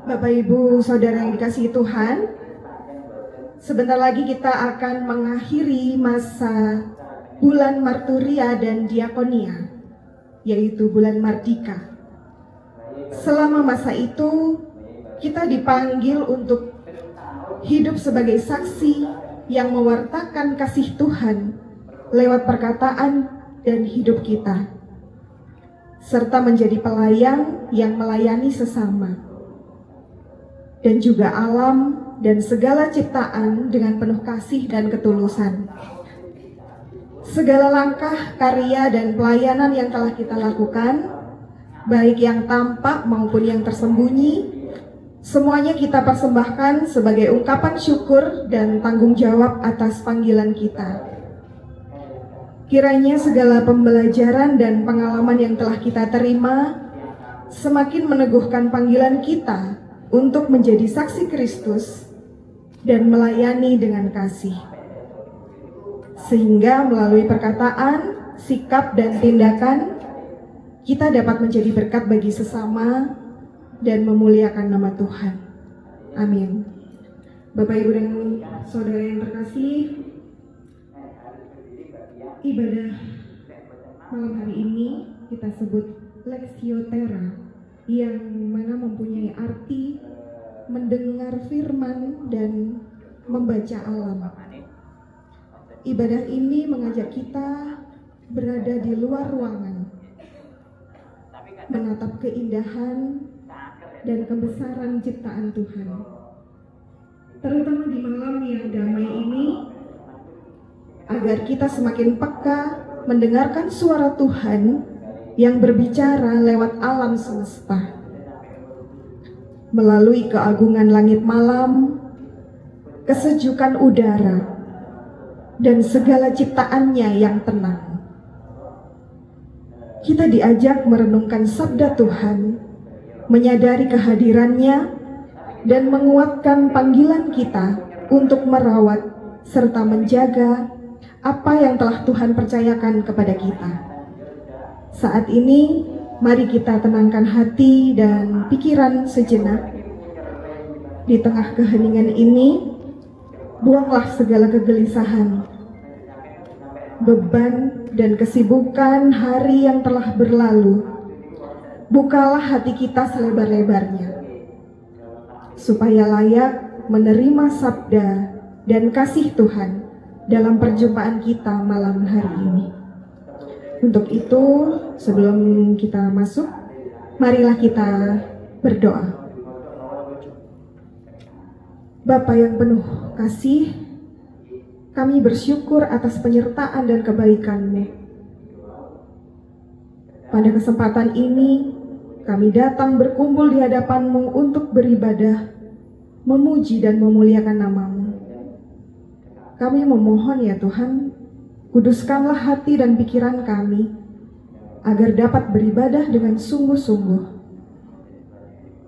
Bapak Ibu Saudara yang dikasihi Tuhan, sebentar lagi kita akan mengakhiri masa bulan Marturia dan Diakonia, yaitu bulan Mardika. Selama masa itu, kita dipanggil untuk hidup sebagai saksi yang mewartakan kasih Tuhan lewat perkataan dan hidup kita, serta menjadi pelayan yang melayani sesama, dan juga alam dan segala ciptaan dengan penuh kasih dan ketulusan. Segala langkah, karya, dan pelayanan yang telah kita lakukan, baik yang tampak maupun yang tersembunyi, semuanya kita persembahkan sebagai ungkapan syukur dan tanggung jawab atas panggilan kita. Kiranya segala pembelajaran dan pengalaman yang telah kita terima semakin meneguhkan panggilan kita untuk menjadi saksi Kristus dan melayani dengan kasih. Sehingga melalui perkataan, sikap, dan tindakan, kita dapat menjadi berkat bagi sesama dan memuliakan nama Tuhan. Amin. Bapak, Ibu, dan Saudara yang terkasih, ibadah malam hari ini kita sebut Lectio Terra, yang mana mempunyai arti mendengar firman dan membaca alam. Ibadah ini mengajak kita berada di luar ruangan, menatap keindahan dan kebesaran ciptaan Tuhan. Terutama di malam yang damai ini, agar kita semakin peka mendengarkan suara Tuhan yang berbicara lewat alam semesta. Melalui keagungan langit malam, kesejukan udara, dan segala ciptaannya yang tenang. Kita diajak merenungkan sabda Tuhan, menyadari kehadirannya, dan menguatkan panggilan kita untuk merawat serta menjaga apa yang telah Tuhan percayakan kepada kita. Saat ini, mari kita tenangkan hati dan pikiran sejenak. Di tengah keheningan ini, buanglah segala kegelisahan, beban, dan kesibukan hari yang telah berlalu. Bukalah hati kita selebar-lebarnya, supaya layak menerima sabda dan kasih Tuhan dalam perjumpaan kita malam hari ini. Untuk itu, sebelum kita masuk, marilah kita berdoa. Bapa yang penuh kasih, kami bersyukur atas penyertaan dan kebaikan-Mu. Pada kesempatan ini, kami datang berkumpul di hadapan-Mu untuk beribadah, memuji dan memuliakan nama-Mu. Kami memohon ya Tuhan, kuduskanlah hati dan pikiran kami, agar dapat beribadah dengan sungguh-sungguh.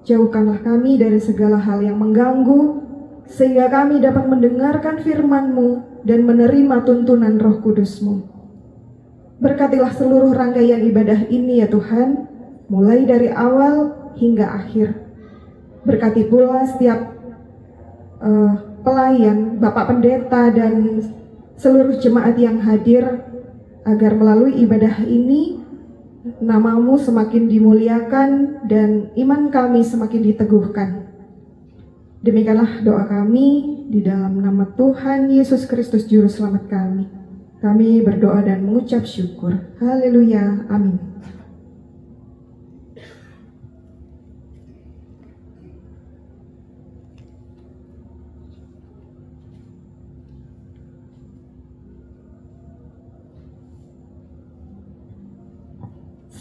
Jauhkanlah kami dari segala hal yang mengganggu, sehingga kami dapat mendengarkan firman-Mu dan menerima tuntunan Roh Kudus-Mu. Berkatilah seluruh rangkaian ibadah ini ya Tuhan, mulai dari awal hingga akhir. Berkati pula setiap pelayan, Bapak Pendeta, dan seluruh jemaat yang hadir, agar melalui ibadah ini nama-Mu semakin dimuliakan dan iman kami semakin diteguhkan. Demikianlah doa kami di dalam nama Tuhan Yesus Kristus Juru Selamat kami. Kami berdoa dan mengucap syukur. Haleluya. Amin.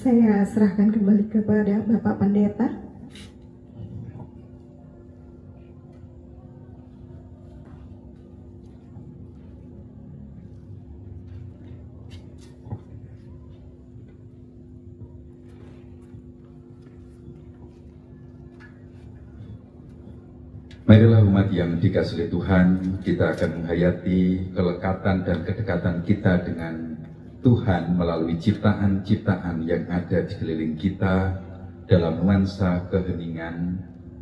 Saya serahkan kembali kepada Bapak Pendeta. Marilah umat yang dikasihi Tuhan, kita akan menghayati kelekatan dan kedekatan kita dengan Tuhan melalui ciptaan-ciptaan yang ada di sekeliling kita dalam nuansa keheningan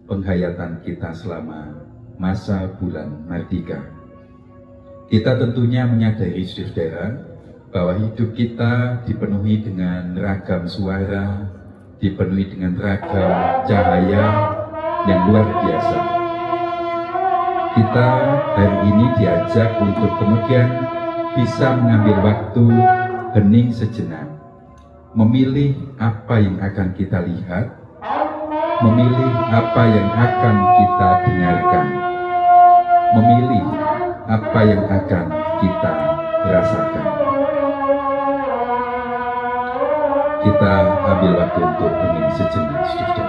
penghayatan kita selama masa bulan Mardika. Kita tentunya menyadari, saudara, bahwa hidup kita dipenuhi dengan ragam suara, dipenuhi dengan ragam cahaya yang luar biasa. Kita hari ini diajak untuk kemudian bisa mengambil waktu hening sejenak, memilih apa yang akan kita lihat, memilih apa yang akan kita dengarkan, memilih apa yang akan kita rasakan. Kita ambil waktu untuk hening sejenak, saudara.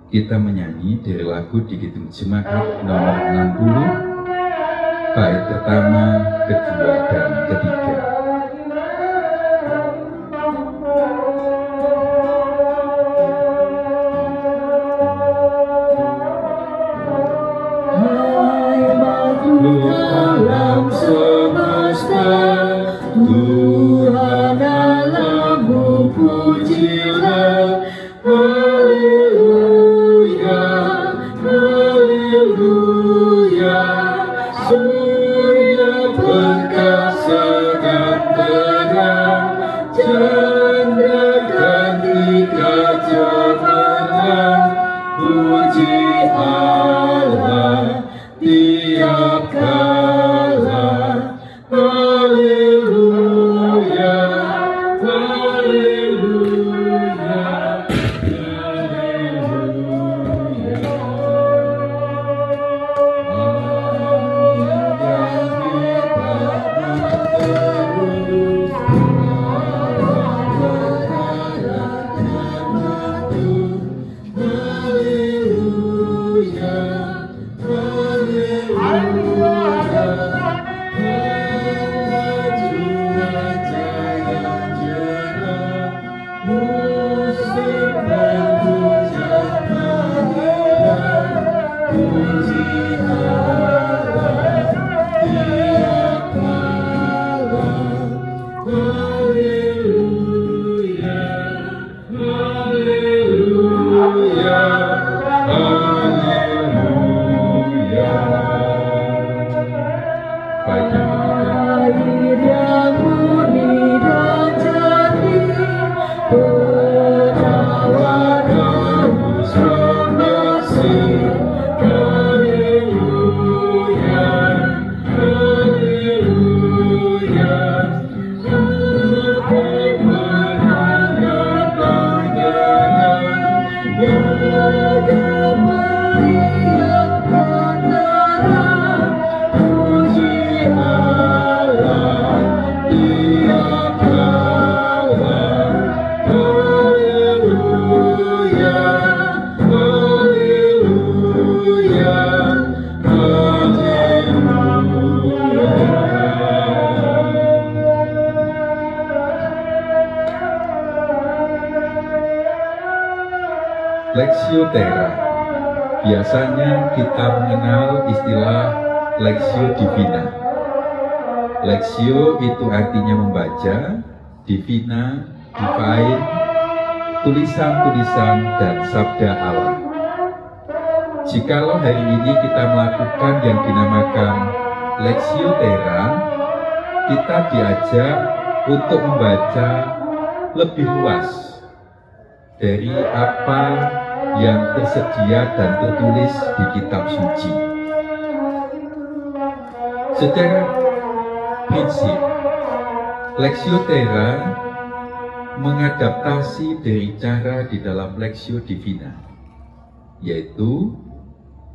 Kita menyanyi dari lagu di Kidung Jemaat nomor 60, bait pertama, kedua, dan ketiga. Hai makhluk alam semesta, Tuhan Allahmu pujilah. Haleluya, haleluya. Surya perkasa dan terang, canda ketika cemerlang. Puji Allah tiap kala. Haleluya, haleluya. Lectio Terra. Biasanya kita mengenal istilah Lectio Divina. Lectio itu artinya membaca, Divina, divine, tulisan-tulisan dan sabda Allah. Jikalau hari ini kita melakukan yang dinamakan Lectio Terra, kita diajak untuk membaca lebih luas dari apa yang tersedia dan tertulis di kitab suci. Secara prinsip, Lectio Terra mengadaptasi dari cara di dalam Lectio Divina, yaitu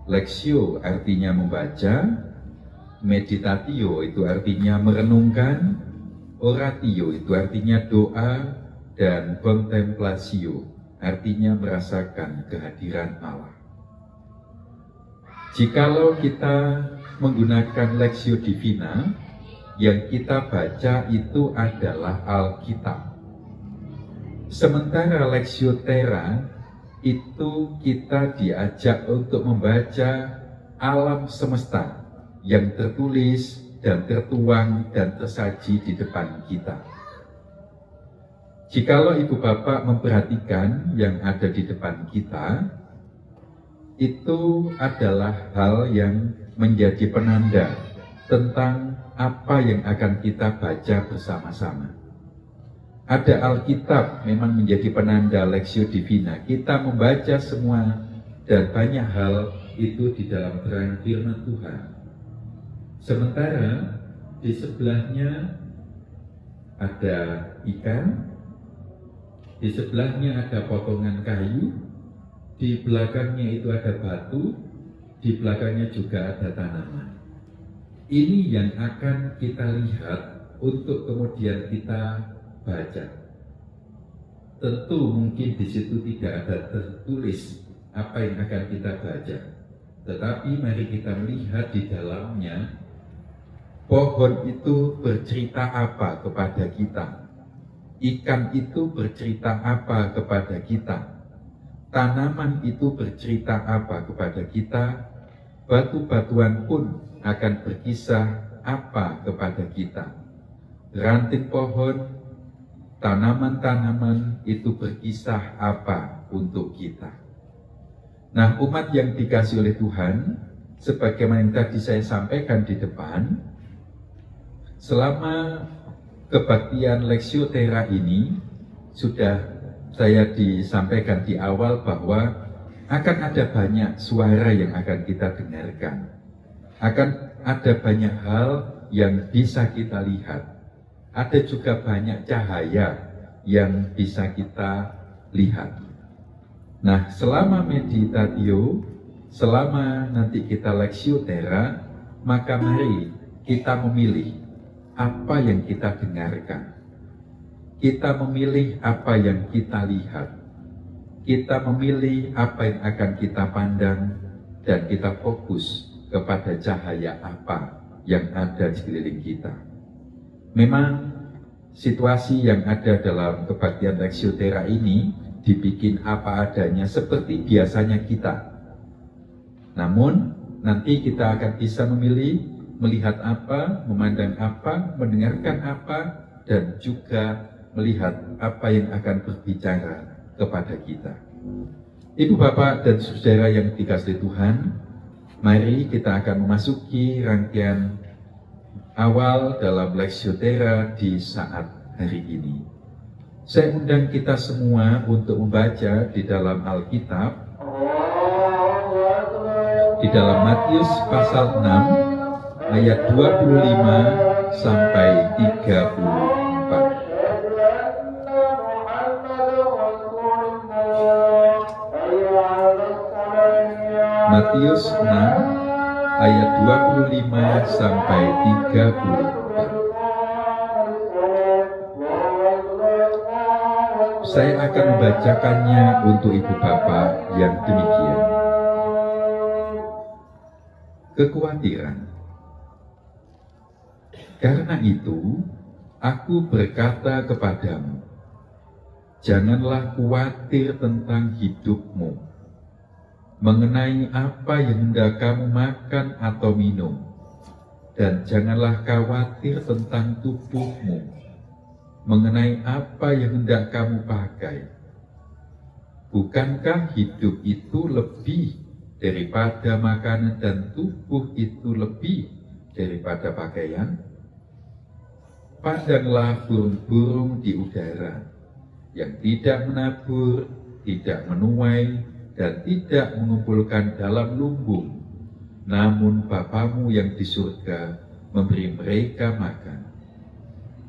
Lectio artinya membaca, meditatio itu artinya merenungkan, oratio itu artinya doa, dan contemplatio artinya merasakan kehadiran Allah. Jikalau kita menggunakan Lexio Divina, yang kita baca itu adalah Alkitab. Sementara Lexio Terra itu kita diajak untuk membaca alam semesta yang tertulis dan tertuang dan tersaji di depan kita. Jikalau Ibu Bapak memperhatikan yang ada di depan kita, itu adalah hal yang menjadi penanda tentang apa yang akan kita baca bersama-sama. Ada Alkitab memang menjadi penanda Lexio Divina. Kita membaca semua dan banyak hal itu di dalam terang firman Tuhan. Sementara di sebelahnya ada ikan, di sebelahnya ada potongan kayu, di belakangnya itu ada batu, di belakangnya juga ada tanaman. Ini yang akan kita lihat untuk kemudian kita baca. Tentu mungkin di situ tidak ada tertulis apa yang akan kita baca. Tetapi mari kita melihat di dalamnya, pohon itu bercerita apa kepada kita? Ikan itu bercerita apa kepada kita? Tanaman itu bercerita apa kepada kita? Batu-batuan pun akan berkisah apa kepada kita? Ranting pohon, tanaman-tanaman itu berkisah apa untuk kita? Nah, umat yang dikasihi oleh Tuhan, sebagaimana yang tadi saya sampaikan di depan, selama kebaktian Lexio Terra ini sudah saya disampaikan di awal bahwa akan ada banyak suara yang akan kita dengarkan. Akan ada banyak hal yang bisa kita lihat. Ada juga banyak cahaya yang bisa kita lihat. Nah, selama meditatio, selama nanti kita Lexio Terra, maka mari kita memilih apa yang kita dengarkan. Kita memilih apa yang kita lihat. Kita memilih apa yang akan kita pandang dan kita fokus kepada cahaya apa yang ada di sekeliling kita. Memang situasi yang ada dalam kebaktian Lexio Terra ini dibikin apa adanya seperti biasanya kita. Namun nanti kita akan bisa memilih melihat apa, memandang apa, mendengarkan apa, dan juga melihat apa yang akan berbicara kepada kita. Ibu Bapak dan Saudara yang dikasihi Tuhan, mari kita akan memasuki rangkaian awal dalam Lexio Terra di saat hari ini. Saya undang kita semua untuk membaca di dalam Alkitab, di dalam Matius pasal 6 ayat 25 sampai 34. Matius 6 ayat 25 sampai 34. Saya akan membacakannya untuk Ibu Bapak yang demikian. Kekhawatiran. Karena itu, aku berkata kepadamu, janganlah khawatir tentang hidupmu, mengenai apa yang hendak kamu makan atau minum, dan janganlah khawatir tentang tubuhmu, mengenai apa yang hendak kamu pakai. Bukankah hidup itu lebih daripada makanan dan tubuh itu lebih daripada pakaian? Pandanglah burung-burung di udara, yang tidak menabur, tidak menuai, dan tidak mengumpulkan dalam lumbung, namun Bapamu yang di surga memberi mereka makan.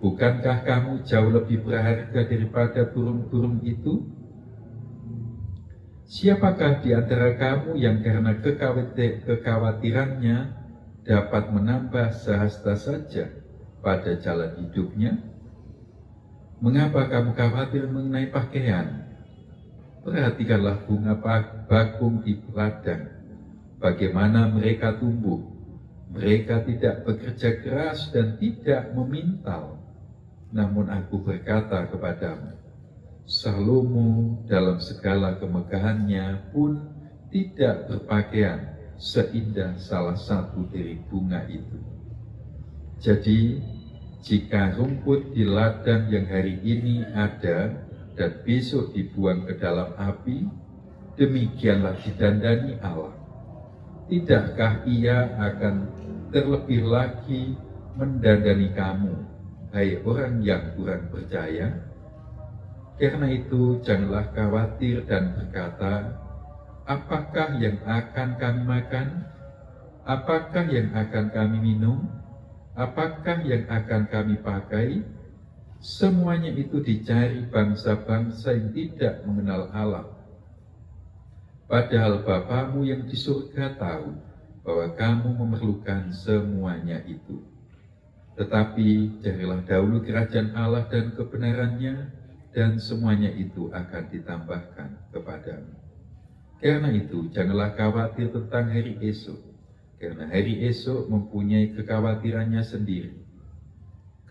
Bukankah kamu jauh lebih berharga daripada burung-burung itu? Siapakah di antara kamu yang karena kekhawatirannya dapat menambah sehasta saja pada jalan hidupnya? Mengapa kamu khawatir mengenai pakaian? Perhatikanlah bunga bakung di ladang, bagaimana mereka tumbuh. Mereka tidak bekerja keras dan tidak memintal. Namun aku berkata kepadamu, Salomo dalam segala kemegahannya pun tidak berpakaian seindah salah satu dari bunga itu. Jadi, jika rumput di ladang yang hari ini ada dan besok dibuang ke dalam api, demikianlah didandani Allah. Tidakkah Ia akan terlebih lagi mendandani kamu, hai orang yang kurang percaya? Karena itu janganlah khawatir dan berkata, apakah yang akan kami makan? Apakah yang akan kami minum? Apakah yang akan kami pakai? Semuanya itu dicari bangsa-bangsa yang tidak mengenal Allah. Padahal Bapamu yang di surga tahu bahwa kamu memerlukan semuanya itu. Tetapi carilah dahulu kerajaan Allah dan kebenarannya, dan semuanya itu akan ditambahkan kepadamu. Karena itu janganlah khawatir tentang hari esok, karena hari esok mempunyai kekhawatirannya sendiri.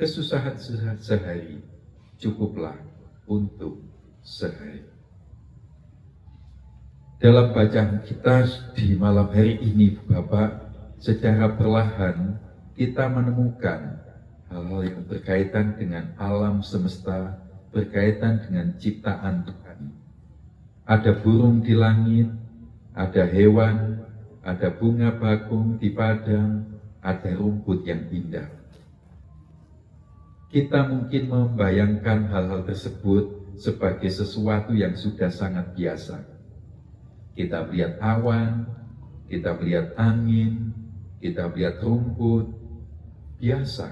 Kesusahan sehari cukuplah untuk sehari. Dalam bacaan kita di malam hari ini, Bapak, secara perlahan kita menemukan hal-hal yang berkaitan dengan alam semesta, berkaitan dengan ciptaan Tuhan. Ada burung di langit, ada hewan, ada bunga bakung di padang, ada rumput yang indah. Kita mungkin membayangkan hal-hal tersebut sebagai sesuatu yang sudah sangat biasa. Kita melihat awan, kita melihat angin, kita melihat rumput, biasa.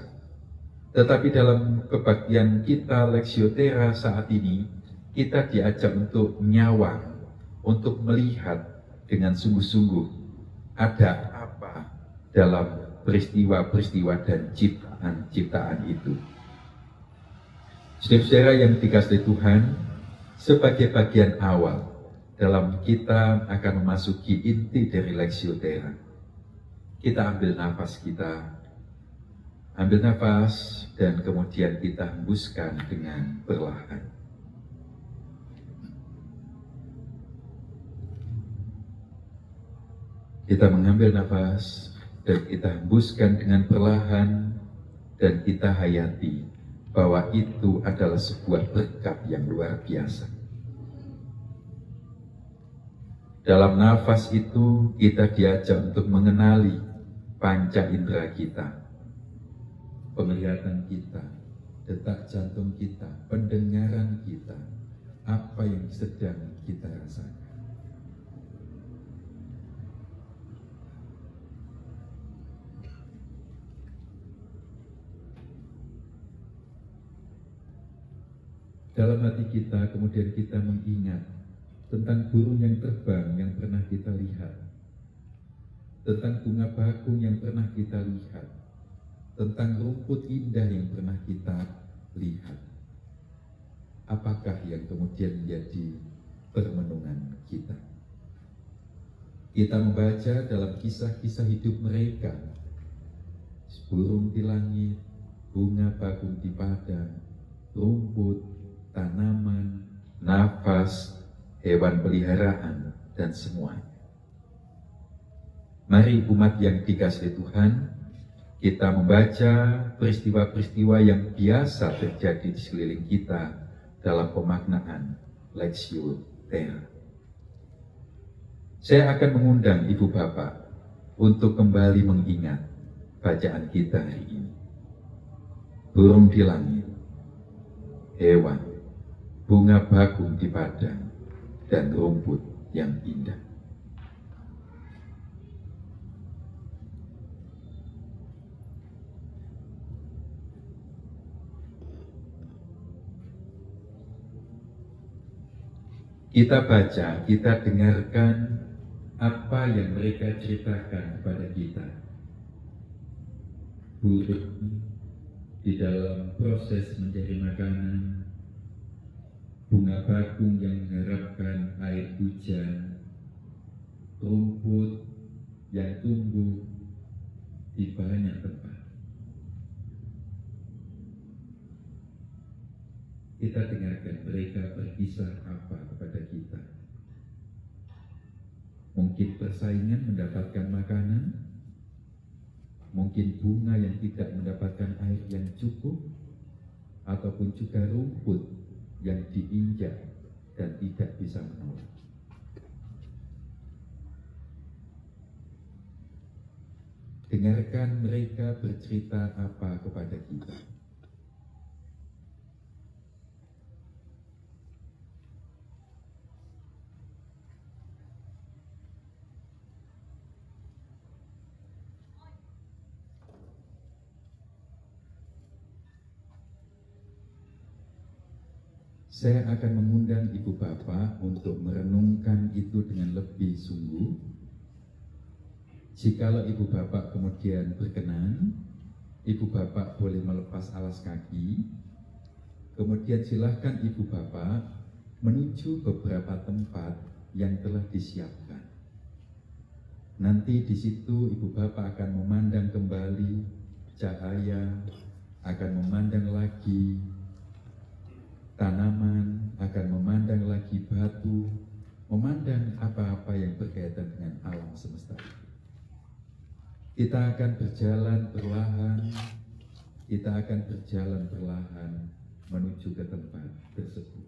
Tetapi dalam kebaktian kita Lexio-Terra saat ini, kita diajak untuk menyawang, untuk melihat dengan sungguh-sungguh ada apa dalam peristiwa-peristiwa dan ciptaan-ciptaan itu. Saudara-saudara yang dikasihi Tuhan, sebagai bagian awal dalam kita akan memasuki inti dari Lexio-Terra, kita ambil nafas kita. Ambil nafas dan kemudian kita hembuskan dengan perlahan. Kita mengambil nafas dan kita hembuskan dengan perlahan, dan kita hayati bahwa itu adalah sebuah berkat yang luar biasa. Dalam nafas itu kita diajak untuk mengenali panca indera kita. Penglihatan kita, detak jantung kita, pendengaran kita, apa yang sedang kita rasakan. Dalam hati kita kemudian kita mengingat tentang burung yang terbang yang pernah kita lihat, tentang bunga bakung yang pernah kita lihat, tentang rumput indah yang pernah kita lihat. Apakah yang kemudian menjadi permenungan kita? Kita membaca dalam kisah-kisah hidup mereka, burung di langit, bunga bakung di padang, rumput, tanaman, nafas, hewan peliharaan, dan semuanya. Mari umat yang dikasihi Tuhan, kita membaca peristiwa-peristiwa yang biasa terjadi di sekeliling kita dalam pemaknaan Lexio-Terra. Saya akan mengundang Ibu Bapak untuk kembali mengingat bacaan kita hari ini. Burung di langit, hewan, bunga bakung di padang, dan rumput yang indah. Kita baca, kita dengarkan apa yang mereka ceritakan kepada kita. Burung di dalam proses mencari makanan, bunga bakung yang mengharapkan air hujan, rumput yang tumbuh di banyak tempat. Kita dengarkan mereka berkisah apa kepada kita. Mungkin persaingan mendapatkan makanan, mungkin bunga yang tidak mendapatkan air yang cukup, ataupun juga rumput yang diinjak dan tidak bisa menolak. Dengarkan mereka bercerita apa kepada kita. Saya akan mengundang ibu bapak untuk merenungkan itu dengan lebih sungguh. Jikalau ibu bapak kemudian berkenan, ibu bapak boleh melepas alas kaki. Kemudian silahkan ibu bapak menuju beberapa tempat yang telah disiapkan. Nanti di situ ibu bapak akan memandang kembali cahaya, akan memandang lagi tanaman, akan memandang lagi batu, memandang apa-apa yang berkaitan dengan alam semesta. Kita akan berjalan perlahan menuju ke tempat tersebut.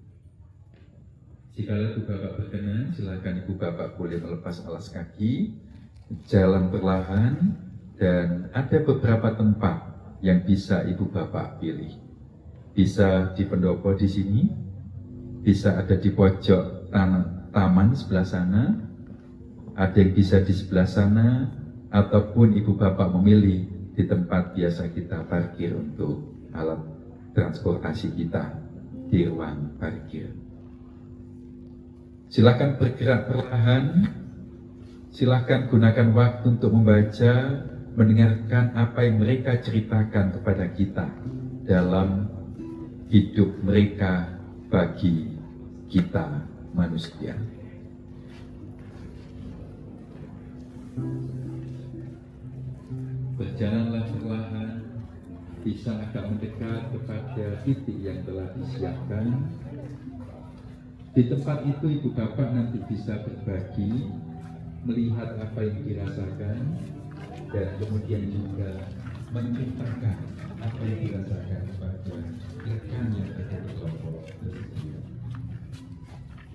Jika ibu bapak berkenan, silakan ibu bapak boleh melepas alas kaki, jalan perlahan, dan ada beberapa tempat yang bisa ibu bapak pilih. Bisa di pendopo di sini, bisa ada di pojok taman sebelah sana, ada yang bisa di sebelah sana, ataupun ibu bapak memilih di tempat biasa kita parkir untuk alat transportasi kita di ruang parkir. Silakan bergerak perlahan, silakan gunakan waktu untuk membaca, mendengarkan apa yang mereka ceritakan kepada kita dalam hidup mereka bagi kita manusia. Berjalanlah perlahan, bisa agak mendekat kepada titik yang telah disiapkan. Di tempat itu ibu bapak nanti bisa berbagi, melihat apa yang dirasakan, dan kemudian juga menceritakan apa yang dirasakan kepada rekan yang ada di kelompok tersebut.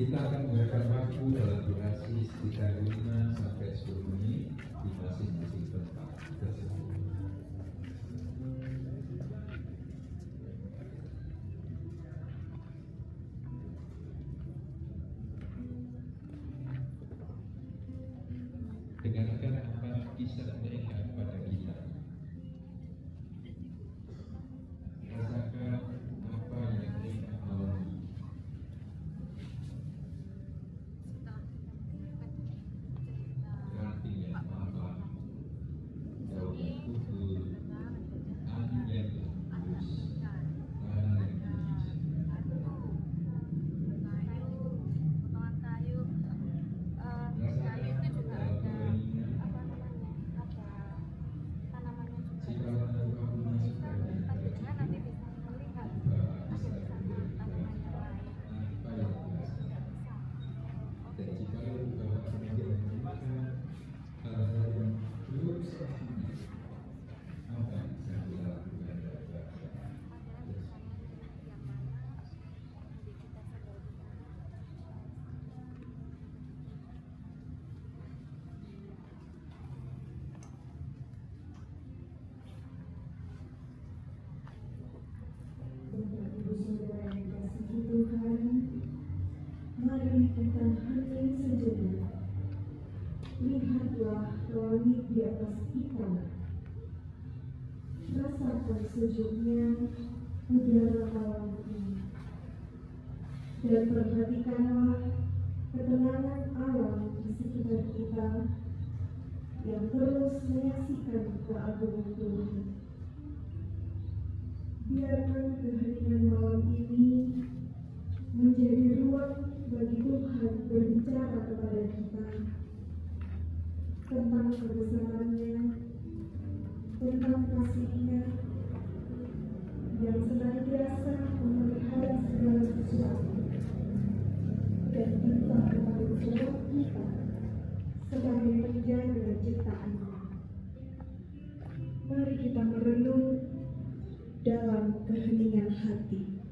Kita akan menggunakan waktu dalam durasi sekitar 5 sampai 10 menit di masing-masing tempat tersebut. Dengarkan apa kisah mereka kepada kita. Rasakan apa yang mereka alami. Ranting yang patah, daun yang gugur, angin yang berhembus, tanah yang dihijau. Ibu saudara yang dikasihi Tuhan, mari kita hening sejenak. Lihatlah langit di atas kita. Rasakan sejuknya udara malam ini. Dan perhatikanlah ketenangan alam di sekitar kita yang terus menyaksikan keagungan Tuhan. Biarkan keheningan malam ini menjadi ruang bagi Tuhan berbicara kepada kita tentang tentang kebesarannya, tentang kasihnya yang senantiasa memelihara segala sesuatu, dan tentang tanggung jawab kita sebagai penjaga ciptaannya. Mari kita merenung dalam keheningan hati.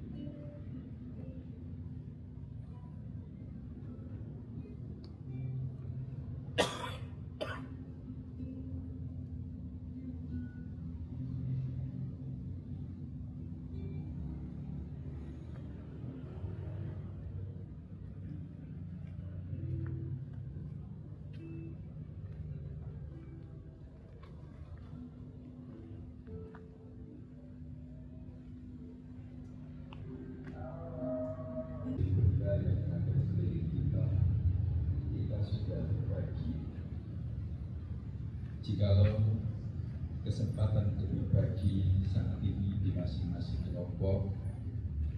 Yang ada di sekeliling kita sudah berbagi. Jikalau kesempatan untuk berbagi saat ini di masing-masing kelompok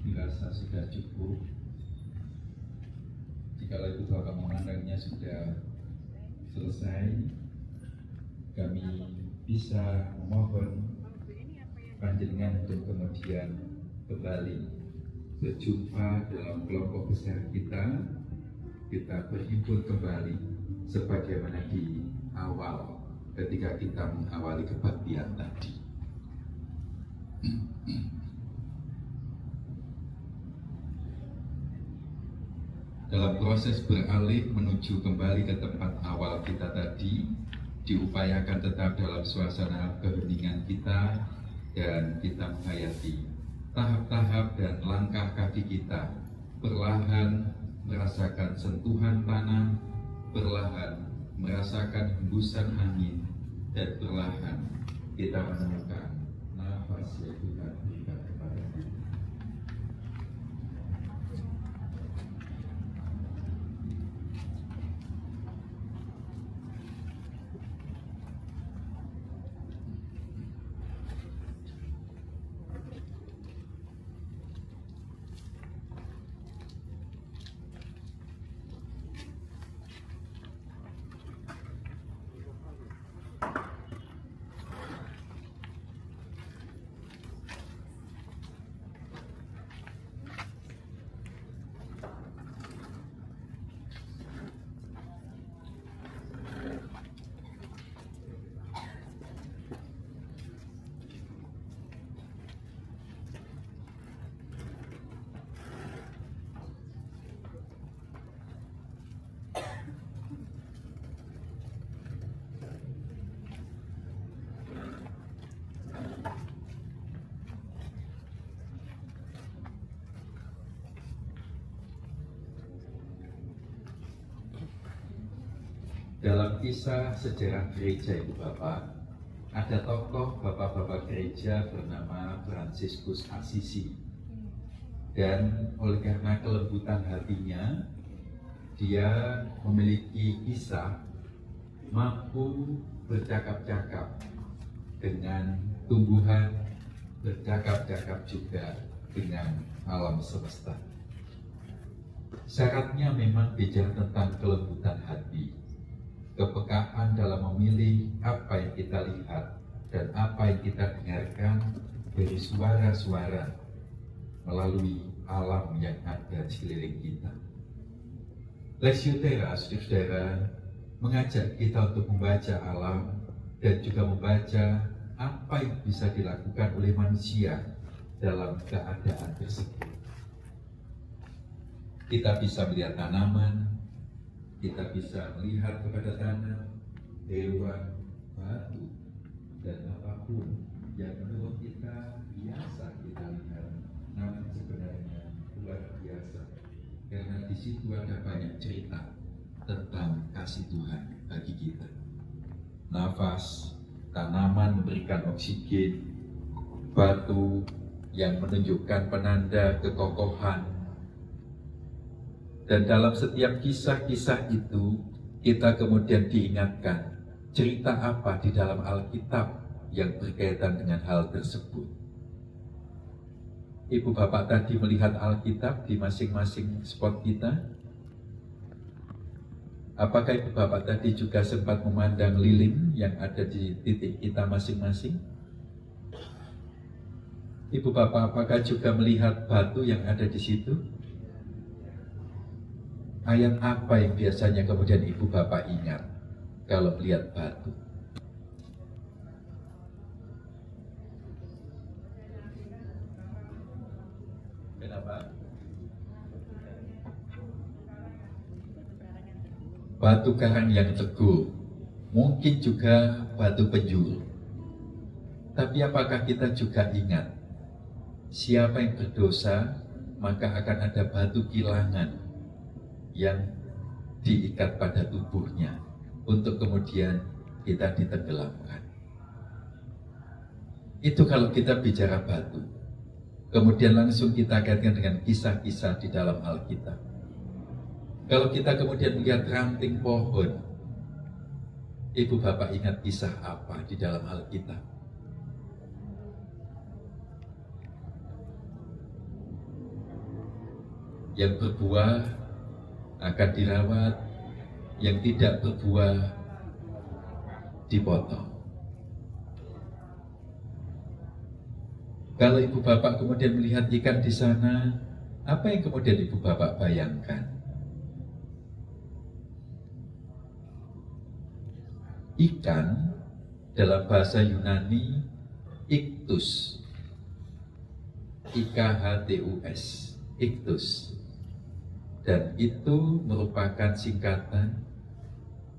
dirasa sudah cukup, jikalau itu Bapak memandangnya sudah selesai, kami bisa memohon panjenengan untuk kemudian kembali berjumpa dalam kelompok besar kita berhimpun kembali sebagaimana di awal ketika kita mengawali kebaktian tadi. Dalam proses beralih menuju kembali ke tempat awal kita tadi, diupayakan tetap dalam suasana keheningan kita dan kita menghayati tahap-tahap dan langkah kaki kita, perlahan merasakan sentuhan tanah, perlahan merasakan hembusan angin, dan perlahan kita menemukan nafas yang Tuhan berikan kepada kita. Dalam kisah sejarah gereja Ibu Bapak, ada tokoh bapak-bapak gereja bernama Fransiskus Assisi. Dan oleh karena kelembutan hatinya, dia memiliki kisah mampu bercakap-cakap dengan tumbuhan, bercakap-cakap juga dengan alam semesta. Syaratnya memang bicara tentang kelembutan hati, kepekaan dalam memilih apa yang kita lihat dan apa yang kita dengarkan dari suara-suara melalui alam yang ada di sekeliling kita. Lectio Terra, saudara, mengajak kita untuk membaca alam dan juga membaca apa yang bisa dilakukan oleh manusia dalam keadaan tersebut. Kita bisa melihat tanaman, kita bisa melihat kepada tanah, hewan, batu, dan apapun yang menurut kita biasa kita lihat, namun sebenarnya luar biasa. Karena di situ ada banyak cerita tentang kasih Tuhan bagi kita. Nafas, tanaman memberikan oksigen, batu yang menunjukkan penanda kekokohan. Dan dalam setiap kisah-kisah itu, kita kemudian diingatkan cerita apa di dalam Alkitab yang berkaitan dengan hal tersebut. Ibu Bapak tadi melihat Alkitab di masing-masing spot kita. Apakah Ibu Bapak tadi juga sempat memandang lilin yang ada di titik kita masing-masing? Ibu Bapak apakah juga melihat batu yang ada di situ? Ayat apa yang biasanya kemudian Ibu Bapak ingat kalau melihat batu? Kenapa? Batu karang yang teguh, mungkin juga batu penjuru. Tapi apakah kita juga ingat, siapa yang berdosa, maka akan ada batu kilangan yang diikat pada tubuhnya untuk kemudian kita ditenggelamkan. Itu kalau kita bicara batu. Kemudian langsung kita kaitkan dengan kisah-kisah di dalam Alkitab. Kalau kita kemudian melihat ranting pohon, Ibu Bapak ingat kisah apa di dalam Alkitab? Yang berbuah akan dirawat, yang tidak berbuah dipotong. Kalau Ibu Bapak kemudian melihat ikan di sana, apa yang kemudian Ibu Bapak bayangkan? Ikan dalam bahasa Yunani iktus, IKHTUS, iktus, dan itu merupakan singkatan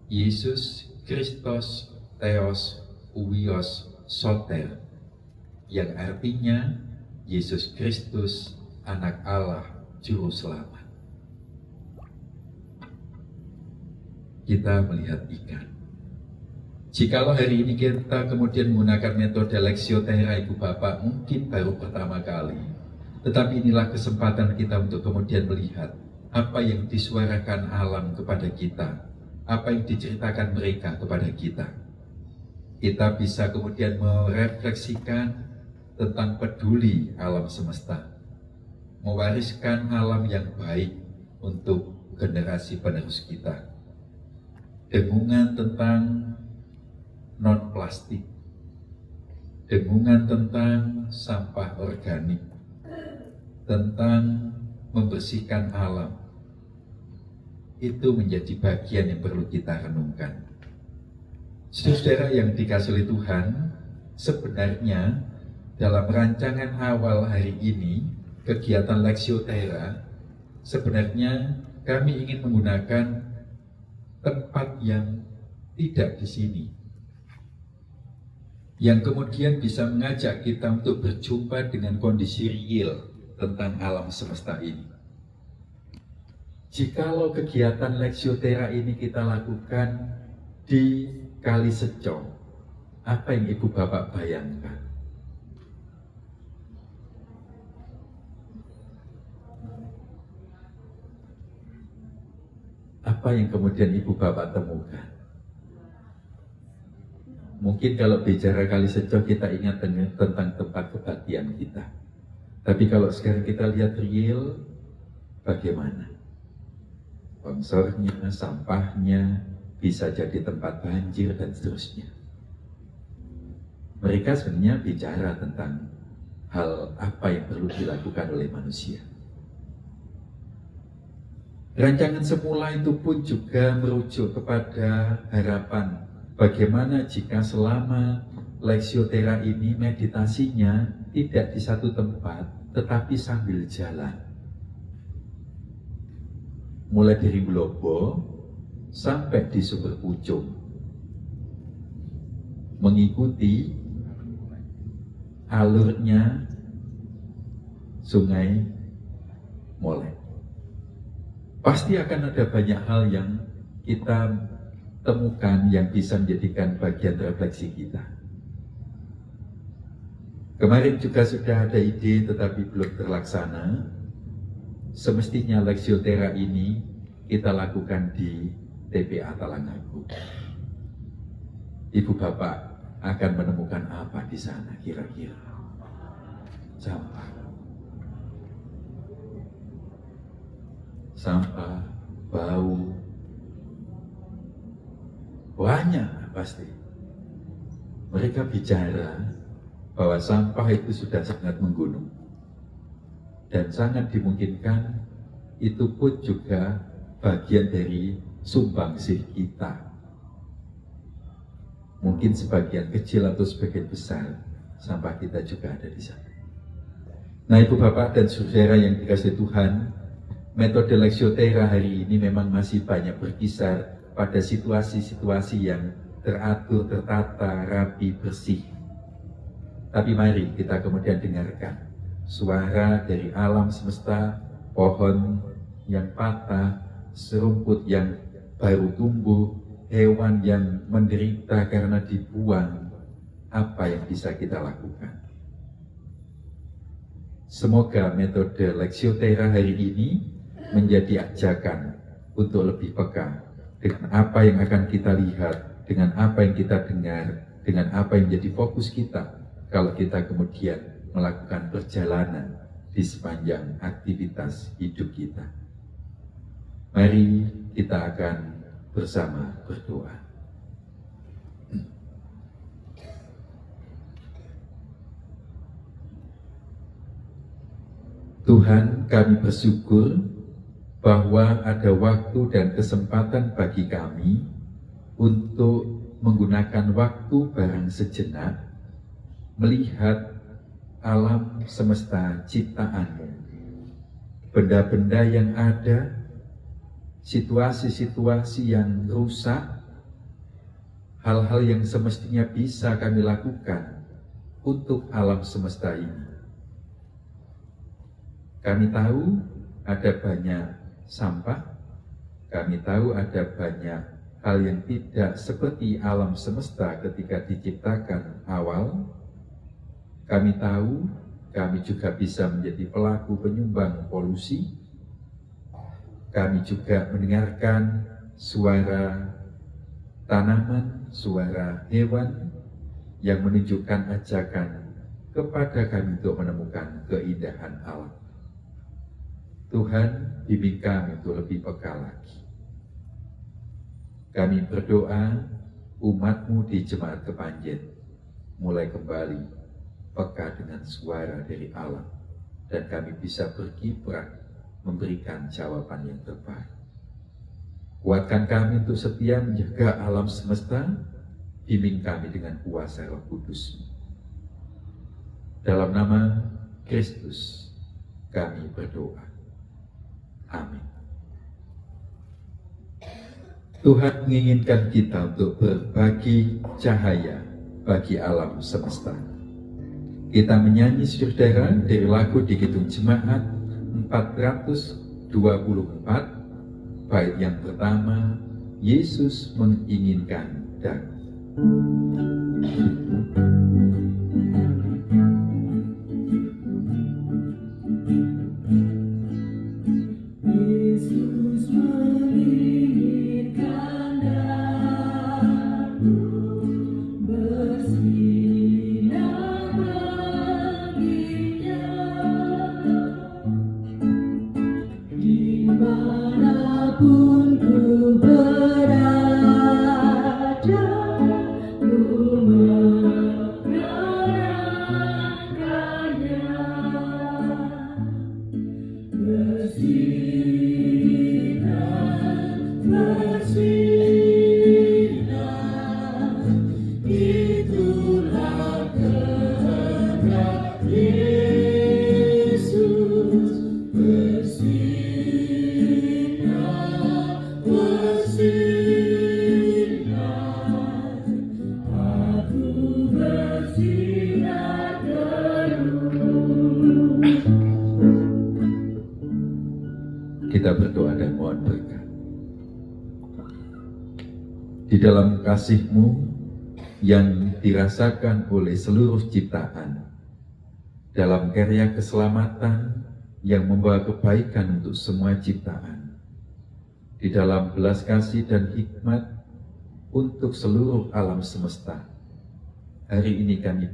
Yesus Kristus Theos Uios Soter, yang artinya Yesus Kristus Anak Allah Juru Selamat. Kita melihat ikan. Jikalau hari ini kita kemudian menggunakan metode Lexio Terra Ibu Bapak mungkin baru pertama kali, tetapi inilah kesempatan kita untuk kemudian melihat apa yang disuarakan alam kepada kita, apa yang diceritakan mereka kepada kita. Kita bisa kemudian merefleksikan tentang peduli alam semesta, mewariskan alam yang baik untuk generasi penerus kita. Dengungan tentang non-plastik, dengungan tentang sampah organik, tentang membersihkan alam, itu menjadi bagian yang perlu kita renungkan. Saudara yang dikasihi oleh Tuhan, sebenarnya dalam rancangan awal hari ini, kegiatan Lexio Terra, sebenarnya kami ingin menggunakan tempat yang tidak di sini, yang kemudian bisa mengajak kita untuk berjumpa dengan kondisi real tentang alam semesta ini. Jikalau kegiatan Lexio Terra ini kita lakukan di Kali Seco, apa yang Ibu Bapak bayangkan? Apa yang kemudian Ibu Bapak temukan? Mungkin kalau bicara Kali Seco kita ingat tentang tempat kebaktian kita. Tapi kalau sekarang kita lihat real, bagaimana? Longsornya, sampahnya, bisa jadi tempat banjir dan seterusnya. Mereka sebenarnya bicara tentang hal apa yang perlu dilakukan oleh manusia. Rancangan semula itu pun juga merujuk kepada harapan bagaimana jika selama Lexio Terra ini meditasinya tidak di satu tempat, tetapi sambil jalan. Mulai dari Blobo sampai di Sumber Pucung. Mengikuti alurnya Sungai Molek. Pasti akan ada banyak hal yang kita temukan yang bisa menjadikan bagian refleksi kita. Kemarin juga sudah ada ide tetapi belum terlaksana. Semestinya Lexio Terra ini kita lakukan di TPA Talangaku. Ibu Bapak akan menemukan apa di sana kira-kira? Sampah, bau, Banyak pasti. Mereka bicara bahwa sampah itu sudah sangat menggunung. Dan sangat dimungkinkan itu pun juga bagian dari sumbangsih kita. Mungkin sebagian kecil atau sebagian besar sampah kita juga ada di sana. Nah, Ibu Bapak dan Saudara yang dikasihi Tuhan, metode Lexio Terra hari ini memang masih banyak berkisar pada situasi-situasi yang teratur, tertata, rapi, bersih. Tapi mari kita kemudian dengarkan suara dari alam semesta, pohon yang patah, serumput yang baru tumbuh, hewan yang menderita karena dibuang. Apa yang bisa kita lakukan? Semoga metode Lexio Terra hari ini menjadi ajakan untuk lebih peka dengan apa yang akan kita lihat, dengan apa yang kita dengar, dengan apa yang menjadi fokus kita kalau kita kemudian melakukan perjalanan di sepanjang aktivitas hidup kita. Mari kita akan bersama berdoa. Tuhan, kami bersyukur bahwa ada waktu dan kesempatan bagi kami untuk menggunakan waktu barang sejenak melihat alam semesta ciptaan-Mu, benda-benda yang ada, situasi-situasi yang rusak, hal-hal yang semestinya bisa kami lakukan untuk alam semesta ini. Kami tahu ada banyak sampah, kami tahu ada banyak hal yang tidak seperti alam semesta ketika diciptakan awal. Kami tahu kami juga bisa menjadi pelaku penyumbang polusi. Kami juga mendengarkan suara tanaman, suara hewan yang menunjukkan ajakan kepada kami untuk menemukan keindahan alam. Tuhan, bimbing kami untuk lebih peka lagi. Kami berdoa umat-Mu di Jemaat Kepanjen mulai kembali peka dengan suara dari alam, dan kami bisa berkiprah memberikan jawaban yang terbaik. Kuatkan kami untuk setia menjaga alam semesta, bimbing kami dengan kuasa Roh Kudus. Dalam nama Kristus kami berdoa. Amin. Tuhan menginginkan kita untuk berbagi cahaya bagi alam semesta. Kita menyanyi saudara dari lagu Dihitung Jemaat 424, bait yang pertama, Yesus menginginkan damai. Dimanapun ku berada, ku mengenangkannya. Bersinar, bersinar, itulah kehendak Yesus. Bersinar, bersinar, aku bersinar terus. Kita berdoa dan mohon berkat. Di dalam kasih-Mu yang dirasakan oleh seluruh ciptaan, dalam karya keselamatan yang membawa kebaikan untuk semua ciptaan, di dalam belas kasih dan hikmat untuk seluruh alam semesta, hari ini kami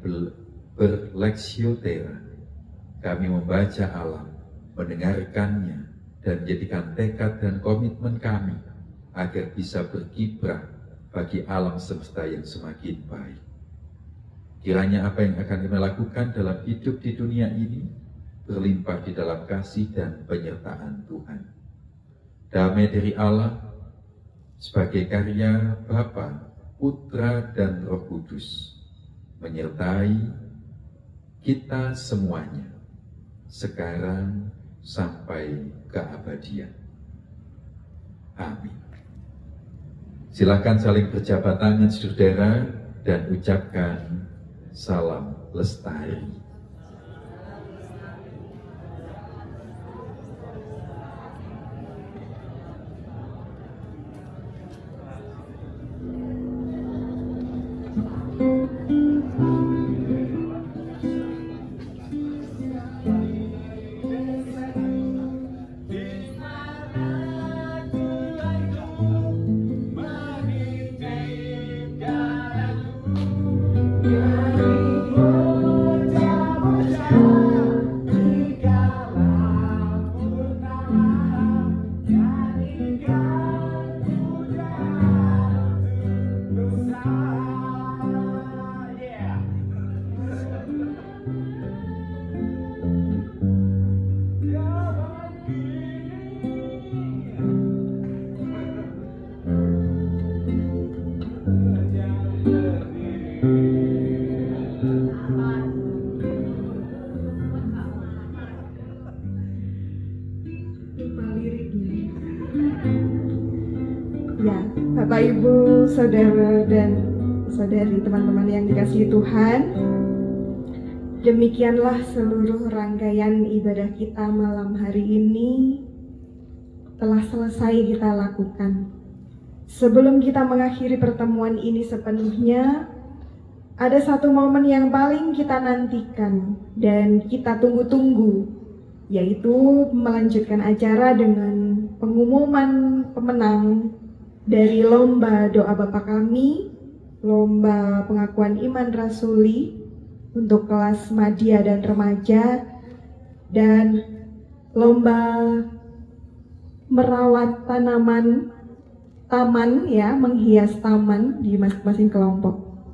berlexio terra. Kami membaca alam, mendengarkannya, dan menjadikan tekad dan komitmen kami agar bisa berkiprah bagi alam semesta yang semakin baik. Kiranya apa yang akan kami lakukan dalam hidup di dunia ini berlimpah di dalam kasih dan penyertaan Tuhan. Damai dari Allah sebagai karya Bapa, Putra, dan Roh Kudus menyertai kita semuanya sekarang sampai keabadian. Amin. Silakan saling berjabat tangan saudara dan ucapkan salam lestari. Ya, Bapak Ibu, Saudara dan Saudari, teman-teman yang dikasihi Tuhan, demikianlah seluruh rangkaian ibadah kita malam hari ini telah selesai kita lakukan. Sebelum kita mengakhiri pertemuan ini sepenuhnya, ada satu momen yang paling kita nantikan dan kita tunggu-tunggu, yaitu melanjutkan acara dengan pengumuman pemenang dari lomba doa Bapa Kami, lomba pengakuan iman rasuli untuk kelas madya dan remaja, dan lomba merawat taman ya, menghias taman di masing-masing kelompok.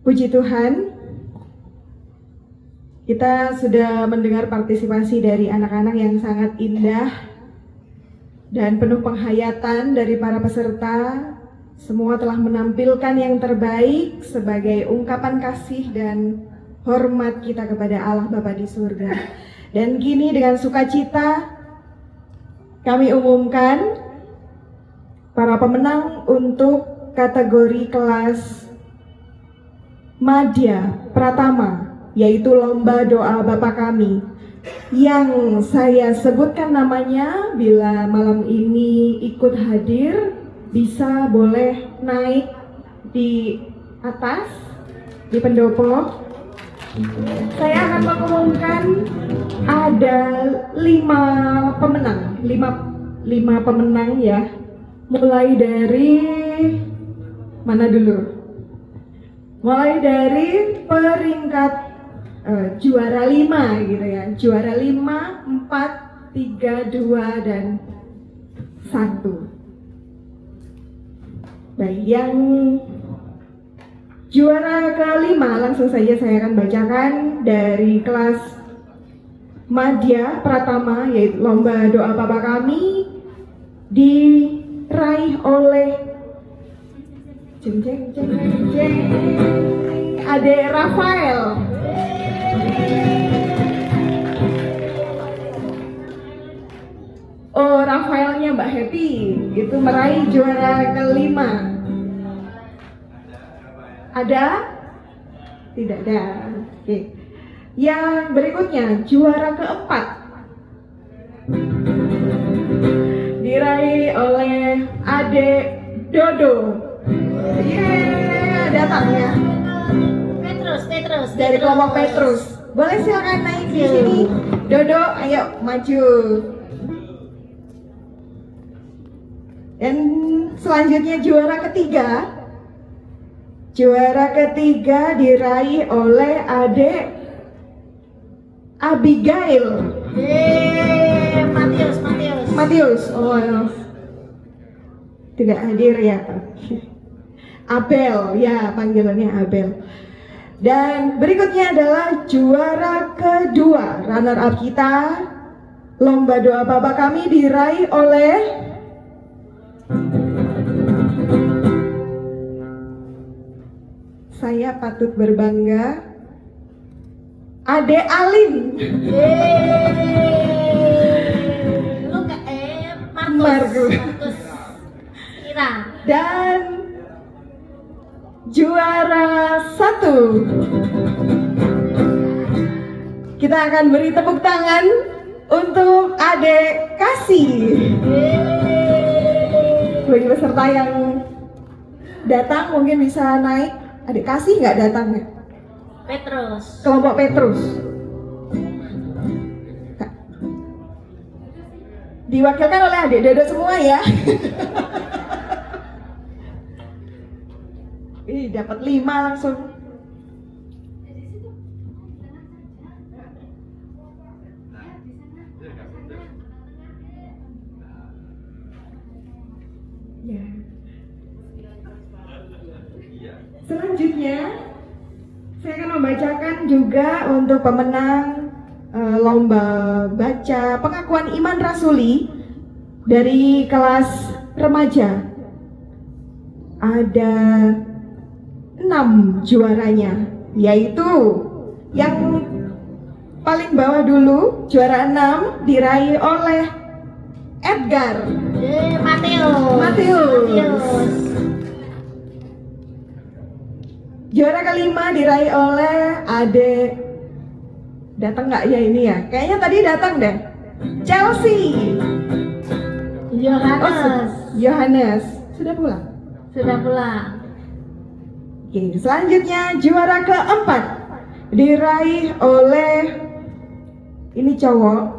Puji Tuhan, kita sudah mendengar partisipasi dari anak-anak yang sangat indah dan penuh penghayatan dari para peserta. Semua telah menampilkan yang terbaik sebagai ungkapan kasih dan hormat kita kepada Allah Bapa di surga. Dan kini dengan sukacita kami umumkan para pemenang untuk kategori kelas Madya Pratama, yaitu lomba doa Bapa Kami, yang saya sebutkan namanya. Bila malam ini ikut hadir, bisa boleh naik di atas, di pendopo. Saya akan mengumumkan ada 5 pemenang, 5 pemenang ya. Mulai dari mana dulu? Mulai dari peringkat juara 5 gitu ya. Juara 5, 4, 3, 2, dan 1. Baik, yang juara ke-5 langsung saja saya akan bacakan dari kelas Madya Pratama, yaitu lomba doa Bapa Kami, diraih oleh Ade Rafael. Oh, Rafaelnya Mbak Happy itu meraih juara ke-5. Ada? Tidak ada. Oke. Yang berikutnya juara ke-4 diraih oleh Ade Dodo. Yeay, datang ya. Petrus dari kelompok Petrus. Boleh silakan naik di sini. Dodo, ayo maju. Dan selanjutnya juara ketiga. Juara ketiga diraih oleh Ade Abigail. Matius. Matius. Oh, ya. Tidak hadir ya. Abel, ya panggilannya Abel. Dan berikutnya adalah juara kedua, runner up kita. Lomba doa Bapa Kami diraih oleh saya patut berbangga, Ade Alin. Lu nggak Markus. Markus Kira. Dan juara 1, kita akan beri tepuk tangan untuk Adik Kasih. Bagi peserta yang datang mungkin bisa naik. Adik Kasih nggak datang ya? Petrus. Kelompok Petrus. Diwakilkan oleh adik Dodo semua ya. Ih, dapat 5 langsung. Ya. Selanjutnya, saya akan membacakan juga untuk pemenang lomba baca pengakuan iman rasuli dari kelas remaja. Ada 6 juaranya, yaitu yang paling bawah dulu, juara 6 diraih oleh Edgar Mateus. Juara kelima diraih oleh Ade. Datang nggak ya ini ya? Kayaknya tadi datang deh. Chelsea. Yohanes. Sudah pulang? Sudah pulang. Oke, selanjutnya juara keempat diraih oleh ini cowok,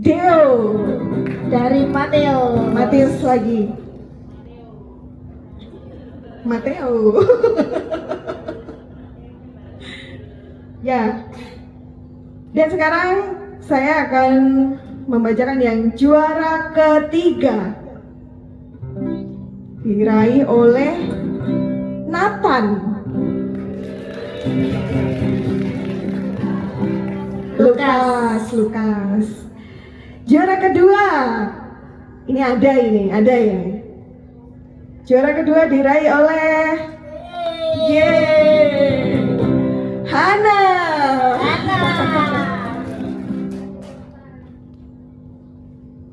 Deo Dari Mateus lagi. Mateo. Ya. Dan sekarang saya akan membacakan yang juara ketiga. Diraih oleh Nathan. Lukas. Juara kedua. Ini ada ya. Juara kedua diraih oleh Hana.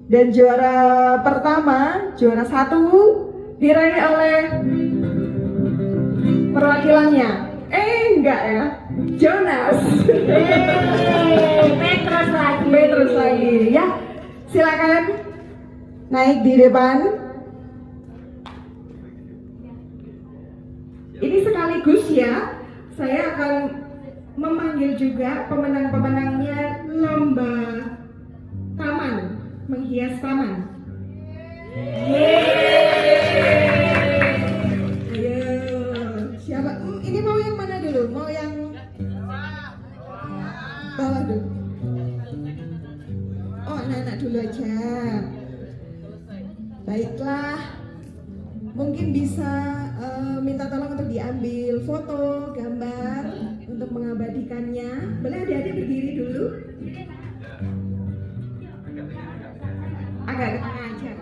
Dan juara pertama, juara 1 diraih oleh perwakilannya. Enggak ya, Jonas. Petrus lagi. Ya, silakan naik di depan. Ini sekaligus ya, saya akan memanggil juga pemenang-pemenangnya lomba taman, menghias taman. Ayo, siapa? Ini mau yang mana dulu? Mau yang bawah dulu? Oh, anak-anak dulu aja. Baiklah, mungkin bisa minta tolong untuk diambil foto, gambar untuk mengabadikannya. Boleh adik-adik berdiri dulu? Agak ke tengah aja.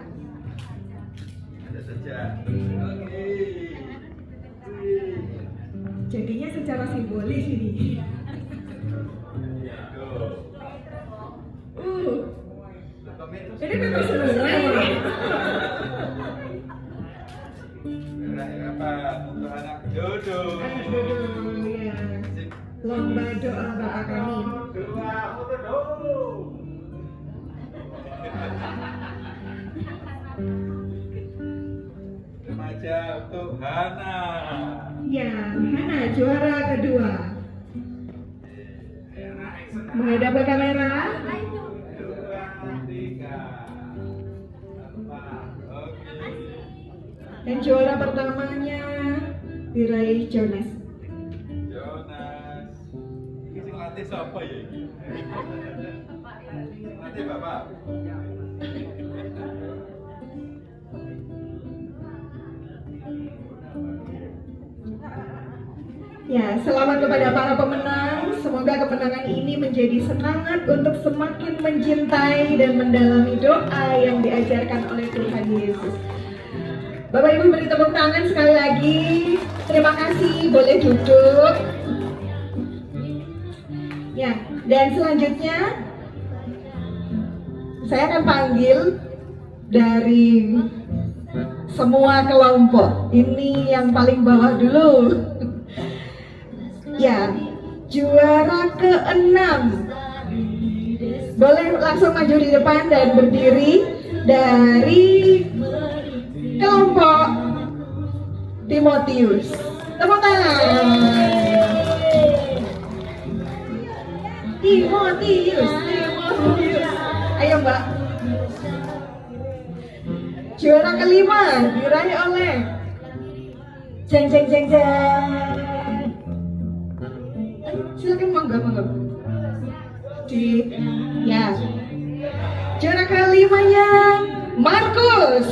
Jadinya secara simbolis ini. Ini Petrus semua ya. Anak Dodo. Ya. Lomba doa Bapa Kami. Remaja untuk Hana. Ya, Hana juara kedua. Menghadap ke kamera. 2, 3, 4. Oke. Dan juara pertamanya diraih Jonas. Ini sing latih siapa ya ini? Latih Bapak. Ya, selamat kepada para pemenang. Semoga kemenangan ini menjadi semangat untuk semakin mencintai dan mendalami doa yang diajarkan oleh Tuhan Yesus. Bapak Ibu beri tepuk tangan sekali lagi. Terima kasih, boleh duduk. Ya, dan selanjutnya saya akan panggil dari semua kelompok. Ini yang paling bawah dulu. Ya, juara ke-6. Boleh langsung maju di depan dan berdiri dari kelompok Timotius. Tepuk tangan. Timotius. Ayo Mbak. Juara ke-5 diraih oleh jeng jeng jeng jeng. Silakan monggo. Ya. Juara ke-5-nya Markus.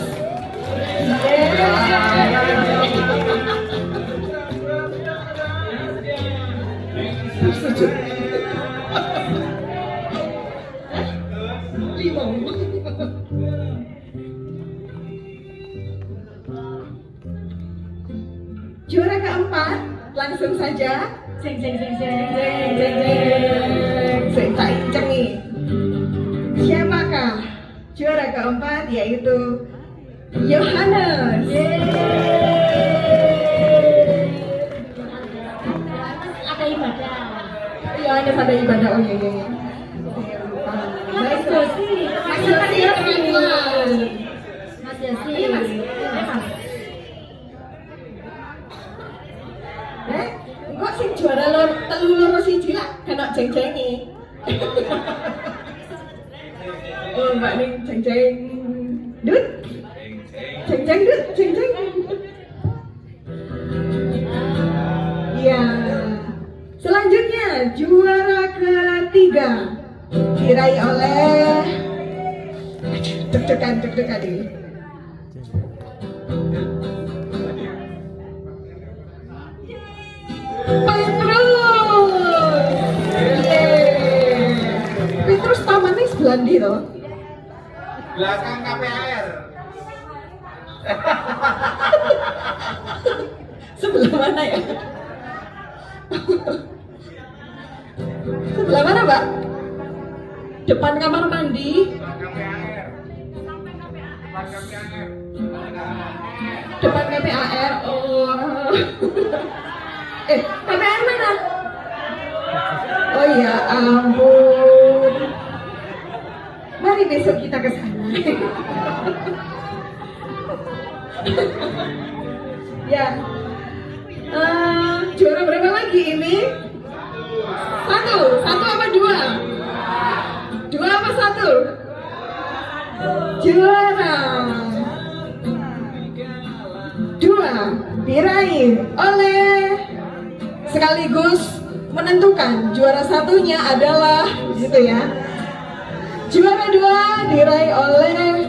Juara ke-4 langsung saja. Jeng jeng jeng jeng jeng jeng jeng. Saya cengi. Siapakah juara ke-4? Yaitu Yohanes. Ada ibadah. Yohanes ada ibadah. Oh iya. Mas Yosi. Mas Yosi. Mas Yosi. Iya, Mas. Kok sing juara telu siji lah kena jeng-jengi. Oh, Mbak Ning jeng-jeng. Dut. Jeng-jeng dut, jeng-jeng. Iya. Selanjutnya juara ke-3 diraih oleh deg-degan ini. Petrus tamannya sebelah ndi toh? Belakang KPR. Sebelah mana ya? Sebelah mana, Mbak? Depan kamar mandi. Depan KPAR. Oh. KPAR mana? Oh ya ampun. Mari besok kita ke sana. Ya. Juara berapa lagi ini? Satu apa dua? Dua apa satu? Juara dua diraih oleh, sekaligus menentukan juara satunya adalah gitu ya. Juara 2 diraih oleh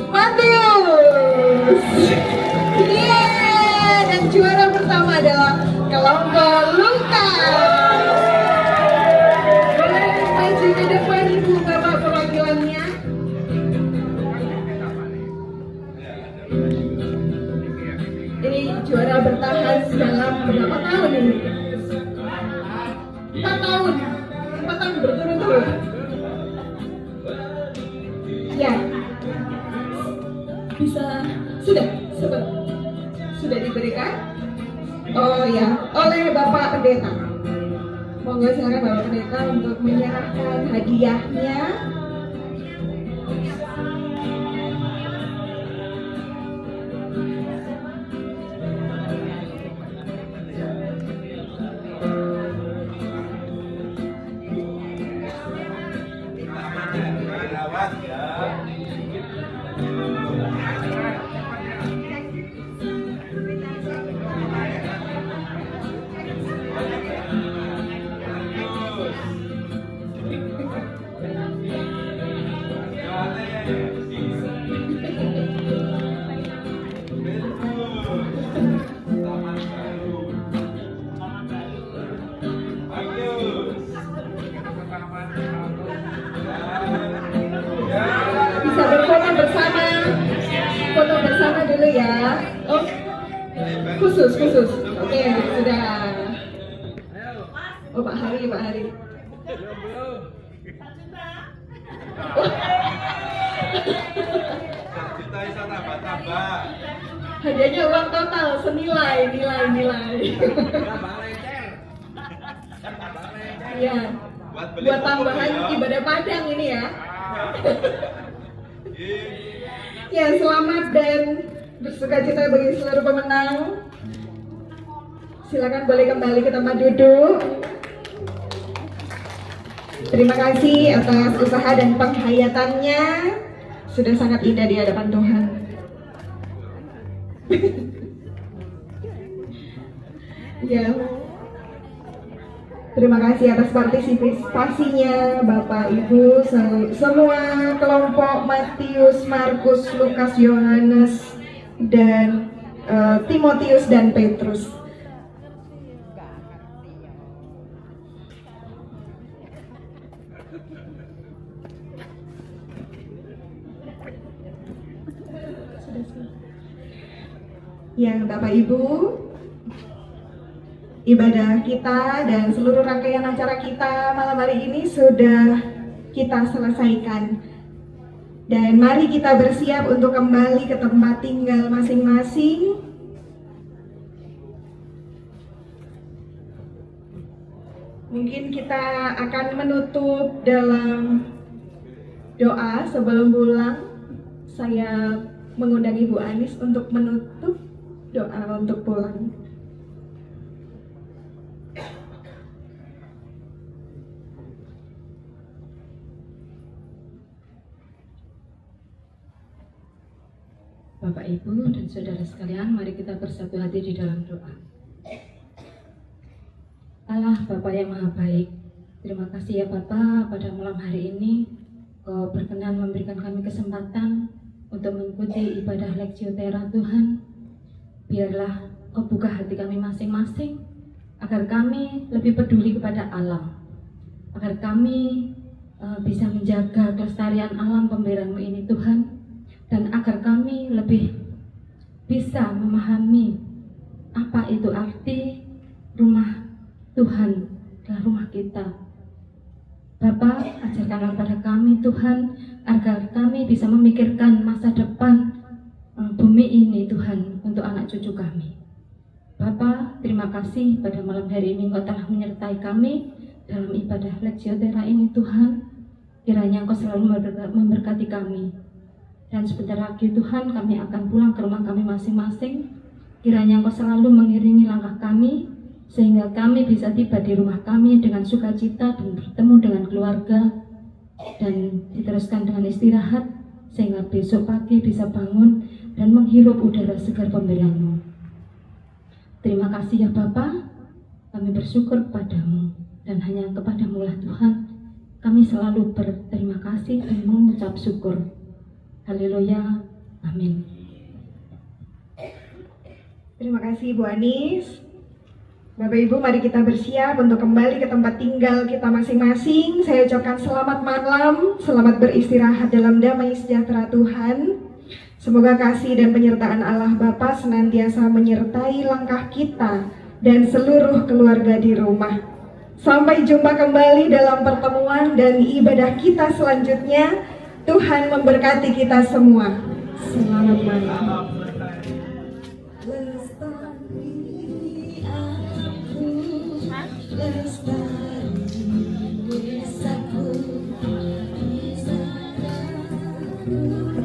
Matius. Yeay, dan juara pertama adalah kelompok Lukas. Boleh maju ke depan Ibu Bapak perwakilannya. Ini juara bertahan dalam berapa tahun ini? 4 tahun. 4 tahun berturut-turut. Ya. Bisa sudah diberikan? Oh ya, oleh Bapak Pendeta. Monggo silakan Bapak Pendeta untuk menyerahkan hadiahnya. khusus. Oke, sudah. Oh, Pak Hari. Kita bisa tambah-tambah. Hadiahnya uang total senilai nilai. Iya. Buat tambahan ibadah Padang ini ya. Ya, selamat dan bersukacita bagi seluruh pemenang. Silakan boleh kembali ke tempat duduk. Terima kasih atas usaha dan penghayatannya. Sudah sangat indah di hadapan Tuhan. Ya. Terima kasih atas partisipasinya Bapak Ibu semua kelompok Matius, Markus, Lukas, Yohanes dan Timotius dan Petrus. Ya, Bapak Ibu, ibadah kita dan seluruh rangkaian acara kita malam hari ini sudah kita selesaikan. Dan mari kita bersiap untuk kembali ke tempat tinggal masing-masing. Mungkin kita akan menutup dalam doa sebelum pulang. Saya mengundang Ibu Anis untuk menutup doa untuk pulang. Bapak, Ibu, dan saudara sekalian, mari kita bersatu hati di dalam doa. Allah Bapa yang Maha Baik, terima kasih ya Bapa, pada malam hari ini Kau berkenan memberikan kami kesempatan untuk mengikuti ibadah Lectio Terra Tuhan. Biarlah Kau buka hati kami masing-masing, agar kami lebih peduli kepada alam, agar kami bisa menjaga kelestarian alam pemberian-Mu ini Tuhan, dan agar kami lebih bisa memahami apa itu arti rumah Tuhan adalah rumah kita. Bapa, ajarkanlah pada kami Tuhan, agar kami bisa memikirkan masa depan bumi ini Tuhan untuk anak cucu kami. Bapa, terima kasih pada malam hari ini Engkau telah menyertai kami dalam ibadah Lectio Terra ini Tuhan. Kiranya Engkau selalu memberkati kami. Dan sebentar lagi Tuhan kami akan pulang ke rumah kami masing-masing. Kiranya Engkau selalu mengiringi langkah kami, sehingga kami bisa tiba di rumah kami dengan sukacita dan bertemu dengan keluarga, dan diteruskan dengan istirahat, sehingga besok pagi bisa bangun dan menghirup udara segar pemberian-Mu. Terima kasih ya Bapa, kami bersyukur padamu, dan hanya kepadamu lah Tuhan kami selalu berterima kasih dan mengucap syukur. Haleluya, amin. Terima kasih Ibu Anis. Bapak Ibu, mari kita bersiap untuk kembali ke tempat tinggal kita masing-masing. Saya ucapkan selamat malam, selamat beristirahat dalam damai sejahtera Tuhan. Semoga kasih dan penyertaan Allah Bapa senantiasa menyertai langkah kita dan seluruh keluarga di rumah. Sampai jumpa kembali dalam pertemuan dan ibadah kita selanjutnya. Tuhan memberkati kita semua. Selamat malam. Lestari aku, lestari desaku, di sanaku.